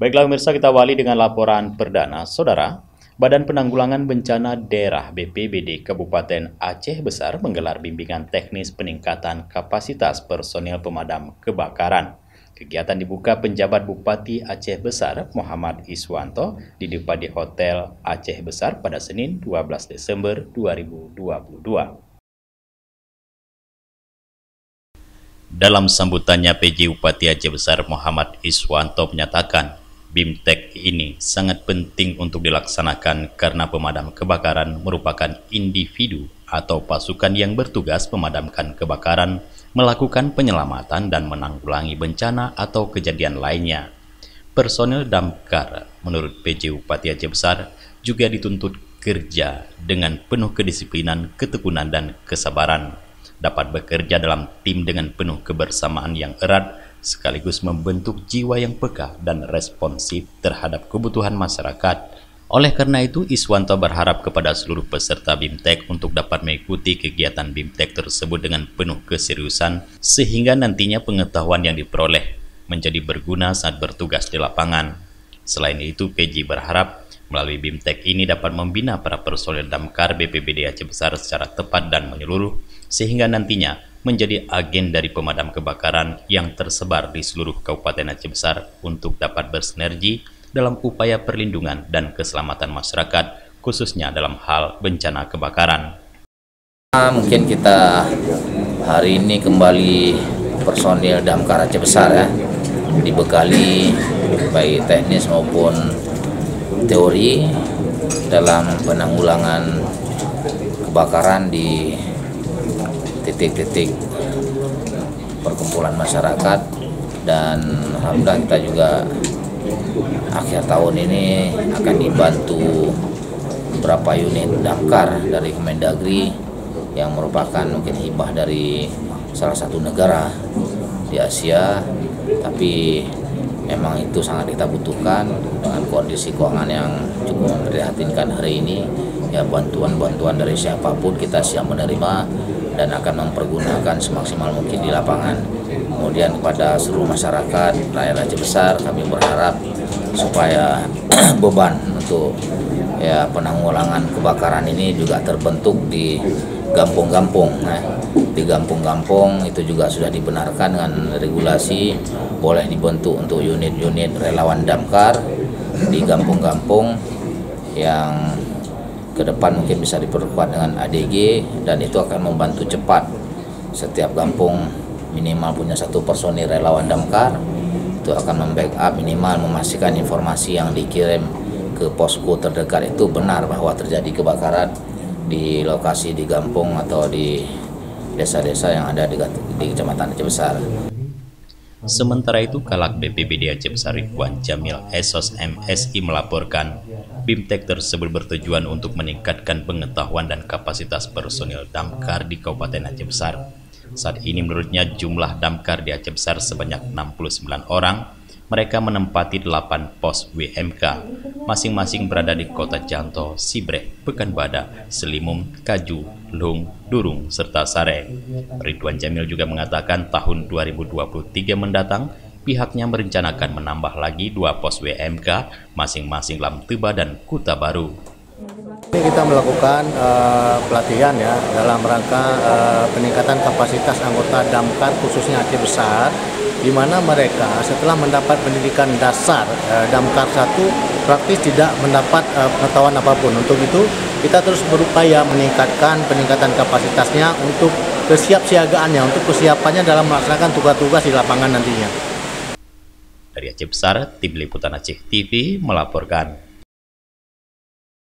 Baiklah pemirsa, kita awali dengan laporan perdana. Saudara, Badan Penanggulangan Bencana Daerah BPBD Kabupaten Aceh Besar menggelar bimbingan teknis peningkatan kapasitas personil pemadam kebakaran. Kegiatan dibuka penjabat Bupati Aceh Besar Muhammad Iswanto di Depadi Hotel Aceh Besar pada Senin 12 Desember 2022. Dalam sambutannya, PJ Bupati Aceh Besar Muhammad Iswanto menyatakan, BIMTEK ini sangat penting untuk dilaksanakan karena pemadam kebakaran merupakan individu atau pasukan yang bertugas memadamkan kebakaran, melakukan penyelamatan dan menanggulangi bencana atau kejadian lainnya. Personil damkar menurut PJ Bupati Aceh Besar juga dituntut kerja dengan penuh kedisiplinan, ketekunan dan kesabaran, dapat bekerja dalam tim dengan penuh kebersamaan yang erat, sekaligus membentuk jiwa yang peka dan responsif terhadap kebutuhan masyarakat. Oleh karena itu, Iswanto berharap kepada seluruh peserta BIMTEK untuk dapat mengikuti kegiatan BIMTEK tersebut dengan penuh keseriusan, sehingga nantinya pengetahuan yang diperoleh menjadi berguna saat bertugas di lapangan. Selain itu, PJ berharap melalui BIMTEK ini dapat membina para personil damkar BPBD Aceh Besar secara tepat dan menyeluruh, sehingga nantinya menjadi agen dari pemadam kebakaran yang tersebar di seluruh Kabupaten Aceh Besar untuk dapat bersinergi dalam upaya perlindungan dan keselamatan masyarakat, khususnya dalam hal bencana kebakaran. Mungkin kita hari ini kembali personil damkar Aceh Besar ya, dibekali baik teknis maupun teori dalam penanggulangan kebakaran di titik-titik perkumpulan masyarakat, dan alhamdulillah kita juga akhir tahun ini akan dibantu beberapa unit damkar dari Kemendagri yang merupakan mungkin hibah dari salah satu negara di Asia, tapi memang itu sangat kita butuhkan dengan kondisi keuangan yang cukup memprihatinkan hari ini. Ya, bantuan-bantuan dari siapapun kita siap menerima dan akan mempergunakan semaksimal mungkin di lapangan. Kemudian kepada seluruh masyarakat rakyat Aceh Besar, kami berharap supaya beban untuk penanggulangan kebakaran ini juga terbentuk di kampung-kampung. Di kampung-kampung itu juga sudah dibenarkan dengan regulasi, boleh dibentuk untuk unit-unit relawan damkar di kampung-kampung yang ke depan mungkin bisa diperkuat dengan ADG, dan itu akan membantu cepat. Setiap kampung minimal punya satu personil relawan damkar, itu akan membackup, minimal memastikan informasi yang dikirim ke posko terdekat itu benar bahwa terjadi kebakaran di lokasi di kampung atau di desa-desa yang ada di Kecamatan Aceh Besar. Sementara itu, Kalak BPBD Aceh Besar Ridwan Jamil Esos MSI melaporkan, BIMTEK tersebut bertujuan untuk meningkatkan pengetahuan dan kapasitas personil damkar di Kabupaten Aceh Besar. Saat ini menurutnya jumlah damkar di Aceh Besar sebanyak 69 orang. Mereka menempati 8 pos WMK, masing-masing berada di Kota Janto, Sibreh, Pekanbadak, Selimum, Kaju, Lung, Durung, serta Sare. Ridwan Jamil juga mengatakan tahun 2023 mendatang, pihaknya merencanakan menambah lagi 2 pos WMK, masing-masing Lam Teba dan Kuta Baru. Ini kita melakukan pelatihan ya dalam rangka peningkatan kapasitas anggota damkar khususnya Aceh Besar, di mana mereka setelah mendapat pendidikan dasar damkar 1 praktis tidak mendapat pengetahuan apapun. Untuk itu kita terus berupaya peningkatan kapasitasnya untuk kesiapsiagaannya, untuk kesiapannya dalam melaksanakan tugas-tugas di lapangan nantinya. Dari Aceh Besar, Tim Liputan Aceh TV melaporkan.